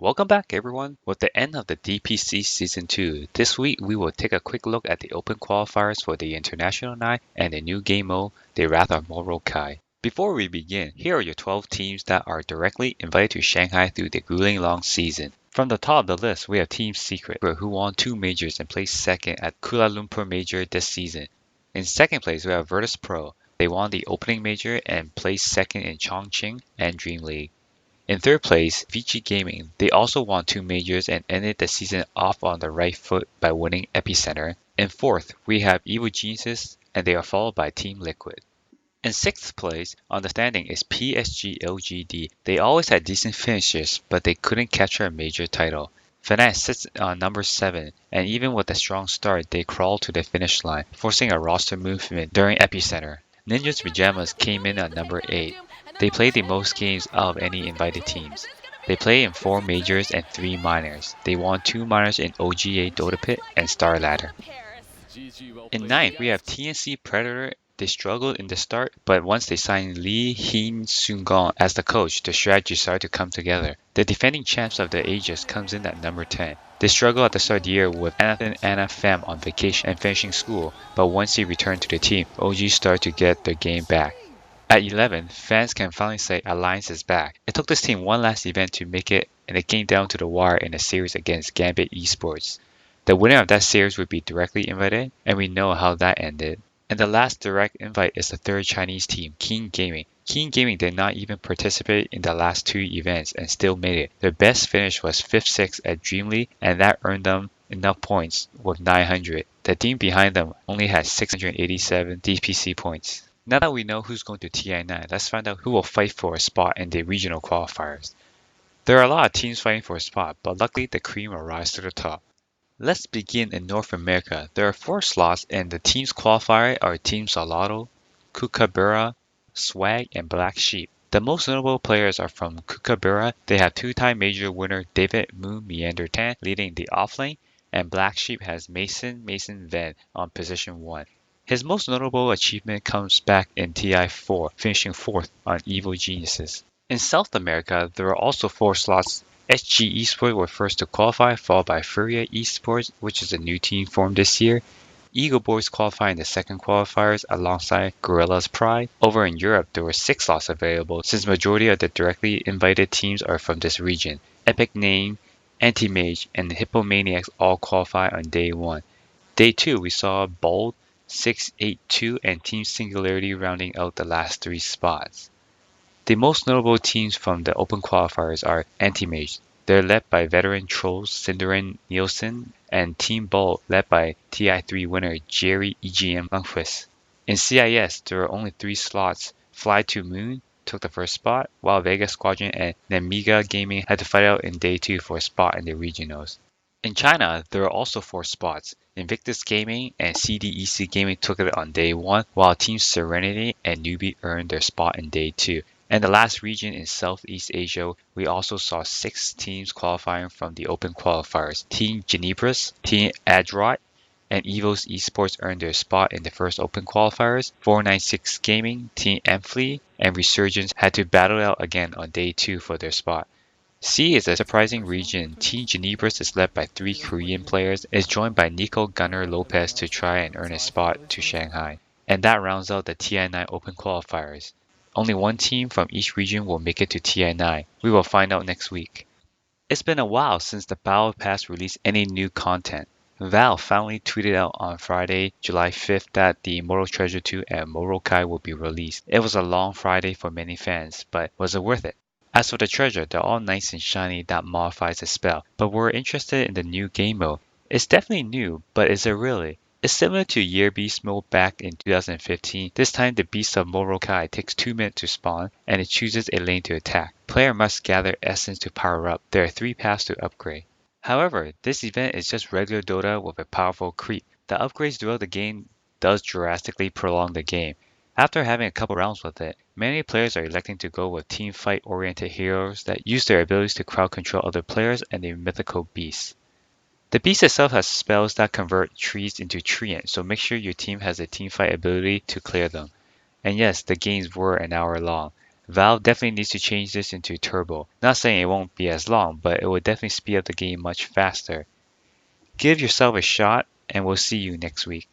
Welcome back everyone. With the end of the DPC Season 2, this week we will take a quick look at the open qualifiers for the International Night and the new game mode, the Wrath of Mordecai. Before we begin, here are your 12 teams that are directly invited to Shanghai through the grueling long season. From the top of the list, we have Team Secret, who won 2 majors and placed second at Kuala Lumpur Major this season. In second place, we have Virtus Pro. They won the opening major and placed second in Chongqing and Dream League. In third place, Vici Gaming. They also won 2 majors and ended the season off on the right foot by winning Epicenter. In fourth, we have Evil Geniuses, and they are followed by Team Liquid. In sixth place on the standing is PSG.LGD. They always had decent finishes, but they couldn't capture a major title. Fnatic sits on number 7, and even with a strong start, they crawled to the finish line, forcing a roster movement during Epicenter. Ninja's Pajamas came in at number 8. They played the most games of any invited teams. They play in 4 majors and 3 minors. They won 2 minors in OGA Dota Pit and Star Ladder. In ninth, we have TNC Predator. They struggled in the start, but once they signed Lee Hin Sungon as the coach, the strategy started to come together. The defending champs of the Aegis comes in at number 10. They struggled at the start of the year with Anathan Anna Pham on vacation and finishing school, but once he returned to the team, OG started to get their game back. At 11, fans can finally say Alliance is back. It took this team one last event to make it, and it came down to the wire in a series against Gambit Esports. The winner of that series would be directly invited, and we know how that ended. And the last direct invite is the third Chinese team, Keen Gaming. Keen Gaming did not even participate in the last 2 events and still made it. Their best finish was 5th-6th at Dream League, and that earned them enough points with 900. The team behind them only had 687 DPC points. Now that we know who's going to TI9, let's find out who will fight for a spot in the regional qualifiers. There are a lot of teams fighting for a spot, but luckily the cream will rise to the top. Let's begin in North America. There are 4 slots, and the teams qualifier are Team Salado, Kookaburra, Swag, and Black Sheep. The most notable players are from Kookaburra. They have 2-time major winner David Moon Meander Tan leading the offlane, and Black Sheep has Mason Van on position 1. His most notable achievement comes back in TI4, finishing 4th on Evil Geniuses. In South America, there are also 4 slots. SG Esports were first to qualify, followed by Furia Esports, which is a new team formed this year. Eagle Boys qualify in the second qualifiers alongside Gorillas Pride. Over in Europe, there were 6 slots available, since majority of the directly invited teams are from this region. Epic Name, Anti-Mage, and Hippomaniacs all qualify on day 1. Day 2, we saw Bold, 682, and Team Singularity rounding out the last 3 spots. The most notable teams from the open qualifiers are Anti-Mage. They're led by veteran trolls Cinderin Nielsen, and Team Bold led by TI3 winner Jerry EGM Lundqvist. In CIS, there are only 3 slots. Fly to Moon took the first spot, while Vega Squadron and Nemiga Gaming had to fight out in day 2 for a spot in the regionals. In China, there are also 4 spots. Invictus Gaming and CDEC Gaming took it on day 1, while Team Serenity and Newbie earned their spot in day 2. And the last region in Southeast Asia, we also saw 6 teams qualifying from the open qualifiers. Team Genebras, Team Adrot, and Evos Esports earned their spot in the first open qualifiers. 496 Gaming, Team Ampli, and Resurgence had to battle out again on day 2 for their spot. C is a surprising region. Team Genebras is led by 3 Korean players and is joined by Nico Gunnar Lopez to try and earn a spot to Shanghai. And that rounds out the TI9 open qualifiers. Only 1 team from each region will make it to TI9. We will find out next week. It's been a while since the Battle Pass released any new content. Valve finally tweeted out on Friday, July 5th that the Immortal Treasure 2 and Mordecai will be released. It was a long Friday for many fans, but was it worth it? As for the treasure, they're all nice and shiny that modifies the spell, but we're interested in the new game mode. It's definitely new, but is it really? It's similar to Year Beast mode back in 2015. This time the Beast of Mordecai takes 2 minutes to spawn, and it chooses a lane to attack. Player must gather essence to power up. There are 3 paths to upgrade. However, this event is just regular Dota with a powerful creep. The upgrades throughout the game does drastically prolong the game. After having a couple rounds with it, many players are electing to go with team fight oriented heroes that use their abilities to crowd control other players and the mythical beasts. The beast itself has spells that convert trees into treants, so make sure your team has a teamfight ability to clear them. And yes, the games were an hour long. Valve definitely needs to change this into turbo. Not saying it won't be as long, but it will definitely speed up the game much faster. Give yourself a shot, and we'll see you next week.